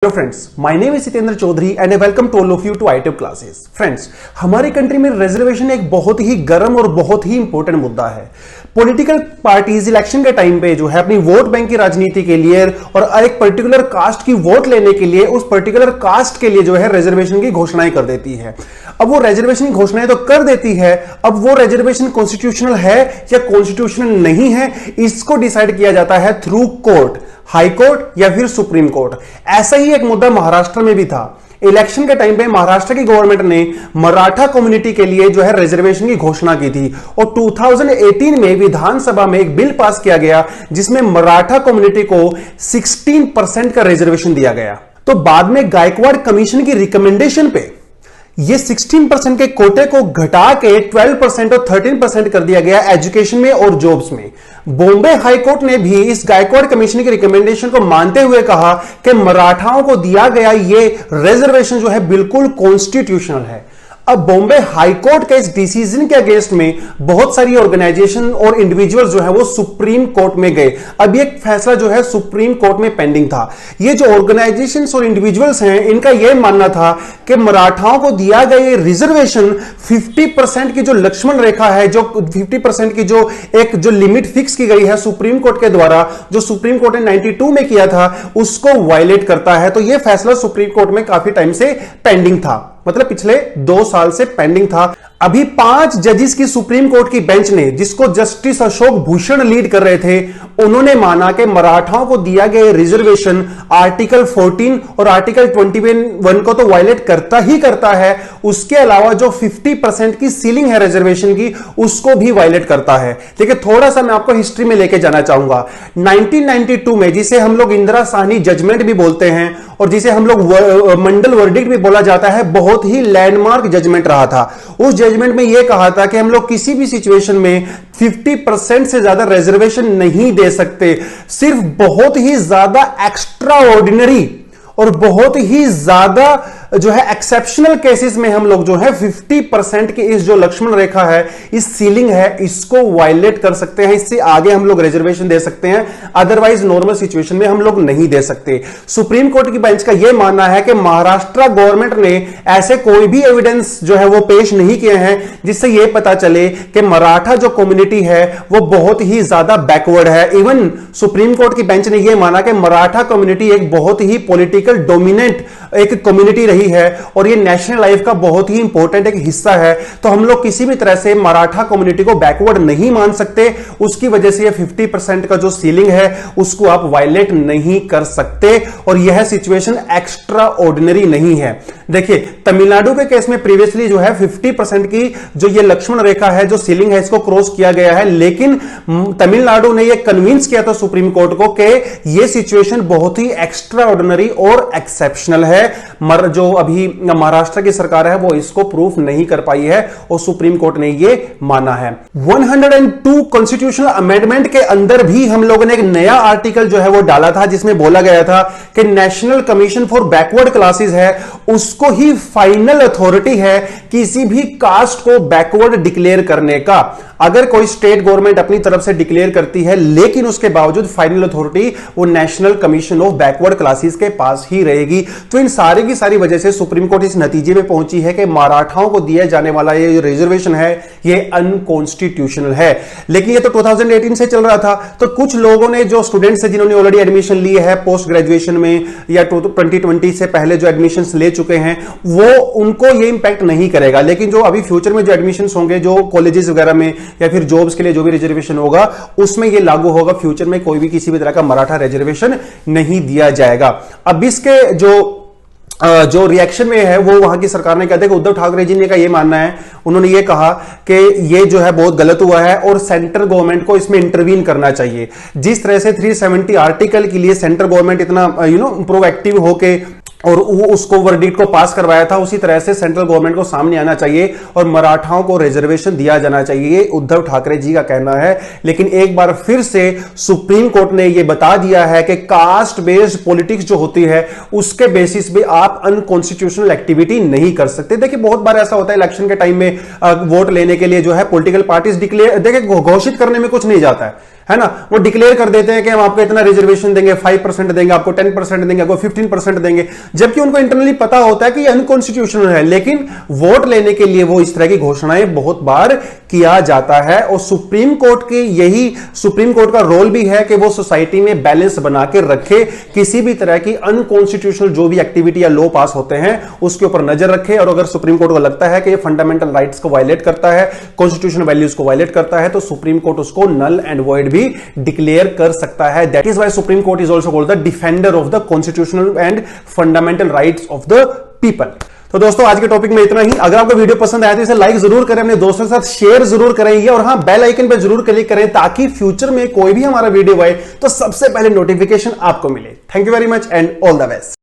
Hello friends, my name is Sitendra Chaudhary and I welcome to all of you to iTube classes. Friends, हमारी country में reservation एक बहुत ही गर्म और बहुत ही इंपॉर्टेंट मुद्दा है। पॉलिटिकल पार्टीज इलेक्शन के टाइम पे जो है अपनी वोट बैंक की राजनीति के लिए और एक पर्टिकुलर कास्ट की वोट लेने के लिए उस पर्टिकुलर कास्ट के लिए जो है रिजर्वेशन की घोषणाएं कर देती है। अब वो रिजर्वेशन की घोषणाएं तो कर देती है, अब वो रिजर्वेशन कॉन्स्टिट्यूशनल है या कॉन्स्टिट्यूशनल नहीं है, इसको डिसाइड किया जाता है थ्रू कोर्ट, हाई कोर्ट या फिर सुप्रीम कोर्ट। ऐसा ही एक मुद्दा महाराष्ट्र में भी था। इलेक्शन के टाइम पे महाराष्ट्र की गवर्नमेंट ने मराठा कम्युनिटी के लिए जो है रिजर्वेशन की घोषणा की थी और 2018 में विधानसभा में एक बिल पास किया गया जिसमें मराठा कम्युनिटी को 16% का रिजर्वेशन दिया गया। तो बाद में गायकवाड़ कमीशन की रिकमेंडेशन पे ये 16% के कोटे को घटा के 12% और 13% कर दिया गया एजुकेशन में और जॉब्स में। बॉम्बे हाई कोर्ट ने भी इस गायकवाड़ कमीशन की रिकमेंडेशन को मानते हुए कहा कि मराठाओं को दिया गया ये रिजर्वेशन जो है बिल्कुल कॉन्स्टिट्यूशनल है। अब बॉम्बे हाई कोर्ट के इस डिसीजन के अगेंस्ट में बहुत सारी ऑर्गेनाइजेशन और इंडिविजुअल्स जो है वो सुप्रीम कोर्ट में गए। अब ये फैसला जो है सुप्रीम कोर्ट में पेंडिंग था। ये जो ऑर्गेनाइजेशंस और इंडिविजुअल्स हैं इनका यह मानना था कि मराठाओं को दिया गया ये रिजर्वेशन 50% की जो लक्ष्मण रेखा है, जो 50% की जो एक जो लिमिट फिक्स की गई है सुप्रीम कोर्ट के द्वारा, जो सुप्रीम कोर्ट ने 92 में किया था, उसको वायलेट करता है। तो यह फैसला सुप्रीम कोर्ट में काफी टाइम से पेंडिंग था, मतलब पिछले 2 साल से पेंडिंग था। अभी 5 जजेस की सुप्रीम कोर्ट की बेंच ने, जिसको जस्टिस अशोक भूषण लीड कर रहे थे, उन्होंने माना कि मराठाओं को दिया गया रिजर्वेशन आर्टिकल 14 और आर्टिकल 21 को तो वायलेट करता ही करता है, उसके अलावा जो 50% की सीलिंग है रिजर्वेशन की उसको भी वायलेट करता है। देखिए, थोड़ा सा मैं आपको हिस्ट्री में लेके जाना चाहूंगा। 1992 में, जिसे हम लोग इंदिरा साहनी जजमेंट भी बोलते हैं और जिसे हम लोग मंडल वर्डिक्ट भी बोला जाता है, बहुत ही लैंडमार्क जजमेंट रहा था। उस जजमेंट में यह कहा था कि हम लोग किसी भी सिचुएशन में 50% से ज्यादा रिजर्वेशन नहीं दे सकते। सिर्फ बहुत ही ज्यादा एक्स्ट्रा ऑर्डिनरी और बहुत ही ज्यादा जो है एक्सेप्शनल केसेस में हम लोग जो है 50% की इस जो लक्ष्मण रेखा है, इस सीलिंग है, इसको वायलेट कर सकते हैं। इससे आगे हम लोग रिजर्वेशन दे सकते हैं, अदरवाइज नॉर्मल सिचुएशन में हम लोग नहीं दे सकते। सुप्रीम कोर्ट की बेंच का यह मानना है कि महाराष्ट्र गवर्नमेंट ने ऐसे कोई भी एविडेंस जो है वो पेश नहीं किए हैं जिससे यह पता चले कि मराठा जो कम्युनिटी है वो बहुत ही ज्यादा बैकवर्ड है। इवन सुप्रीम कोर्ट की बेंच ने यह माना कि मराठा कम्युनिटी एक बहुत ही पॉलिटिकल डोमिनेंट एक कम्युनिटी रही है और ये नेशनल लाइफ का बहुत ही इंपॉर्टेंट एक हिस्सा है। तो हम लोग किसी भी तरह से मराठा कम्युनिटी को बैकवर्ड नहीं मान सकते। उसकी वजह से ये 50% का जो सीलिंग है उसको आप वायलेट नहीं कर सकते और यह सिचुएशन एक्स्ट्रा ऑर्डिनरी नहीं है। देखिए, तमिलनाडु के केस में प्रीवियसली जो है 50% की जो ये लक्ष्मण रेखा है, जो सीलिंग है, इसको क्रॉस किया गया है, लेकिन तमिलनाडु ने यह कन्विंस किया था सुप्रीम कोर्ट को कि यह सिचुएशन बहुत ही एक्स्ट्रा ऑर्डिनरी और एक्सेप्शनल है। जो अभी महाराष्ट्र की सरकार है वो इसको प्रूफ नहीं कर पाई है और सुप्रीम कोर्ट ने ये माना है। 102 कॉन्स्टिट्यूशनल अमेंडमेंट के अंदर भी हम लोगों ने एक नया आर्टिकल जो है वो डाला था जिसमें बोला गया था कि national commission for backward classes है, उसको ही फाइनल अथॉरिटी है किसी भी कास्ट को बैकवर्ड डिक्लेयर करने का। अगर कोई स्टेट गवर्नमेंट अपनी तरफ से डिक्लेयर करती है लेकिन उसके बावजूद फाइनल अथॉरिटी वो national commission of backward classes के पास ही रहेगी। तो इन सारी की सारी वजह से सुप्रीम कोर्ट इस नतीजे में पहुंची है कि मराठाओं को दिया जाने वाला ये रिजर्वेशन है ये अनकॉन्स्टिट्यूशनल है। लेकिन ये तो 2018 से चल रहा था, तो कुछ लोगों ने, जो स्टूडेंट्स हैं जिन्होंने ऑलरेडी एडमिशन लिए है पोस्ट ग्रेजुएशन में या 2020 से पहले जो एडमिशन ले चुके हैं, वो उनको ये इंपैक्ट नहीं करेगा। लेकिन जो अभी फ्यूचर में जो एडमिशन होंगे, जो कॉलेजेस वगैरह में या फिर जॉब्स के लिए जो भी रिजर्वेशन होगा उसमें ये लागू होगा। फ्यूचर में कोई भी किसी भी तरह का मराठा रिजर्वेशन नहीं दिया जाएगा। अब इसके जो रिएक्शन में है वो वहां की सरकार ने कहते हैं कि उद्धव ठाकरे जी ने का ये मानना है, उन्होंने ये कहा कि ये जो है बहुत गलत हुआ है और सेंट्रल गवर्नमेंट को इसमें इंटरवीन करना चाहिए। जिस तरह से 370 आर्टिकल के लिए सेंट्रल गवर्नमेंट इतना प्रोएक्टिव होके और वो उसको वर्डिक्ट को पास करवाया था, उसी तरह से सेंट्रल गवर्नमेंट को सामने आना चाहिए और मराठाओं को रिजर्वेशन दिया जाना चाहिए, ये उद्धव ठाकरे जी का कहना है। लेकिन एक बार फिर से सुप्रीम कोर्ट ने यह बता दिया है कि कास्ट बेस्ड पॉलिटिक्स जो होती है उसके बेसिस पे आप अनकॉन्स्टिट्यूशनल एक्टिविटी नहीं कर सकते। देखिए, बहुत बार ऐसा होता है इलेक्शन के टाइम में वोट लेने के लिए जो है पॉलिटिकल पार्टीज डिक्लेयर, देखिए, घोषित करने में कुछ नहीं जाता है, है ना, वो डिक्लेयर कर देते हैं कि हम आपको इतना रिजर्वेशन देंगे, 5% देंगे, आपको 10% देंगे, आपको 15% देंगे, जबकि उनको इंटरनली पता होता है कि ये अनकॉन्स्टिट्यूशनल है, लेकिन वोट लेने के लिए वो इस तरह की घोषणाएं बहुत बार किया जाता है। और सुप्रीम कोर्ट की यही सुप्रीम कोर्ट का रोल भी है कि वो सोसाइटी में बैलेंस बना के रखे, किसी भी तरह की अनकॉन्स्टिट्यूशनल जो भी एक्टिविटी या लॉ पास होते हैं उसके ऊपर नजर रखे। और अगर सुप्रीम कोर्ट को लगता है कि ये फंडामेंटल राइट्स को वायलेट करता है, कॉन्स्टिट्यूशनल वैल्यूज को वायलेट करता है, तो सुप्रीम कोर्ट उसको नल एंड वॉइड भी डिक्लेयर कर सकता है। That is why supreme court is also called the defender of the constitutional and fundamental rights of the people. तो दोस्तों आज के टॉपिक में इतना ही। अगर आपको वीडियो पसंद आया तो इसे लाइक जरूर करें, अपने दोस्तों के साथ शेयर जरूर करेंगे, और हां बेल आइकन पे जरूर क्लिक करें ताकि फ्यूचर में कोई भी हमारा वीडियो आए तो सबसे पहले नोटिफिकेशन आपको मिले। Thank you very much and all the best.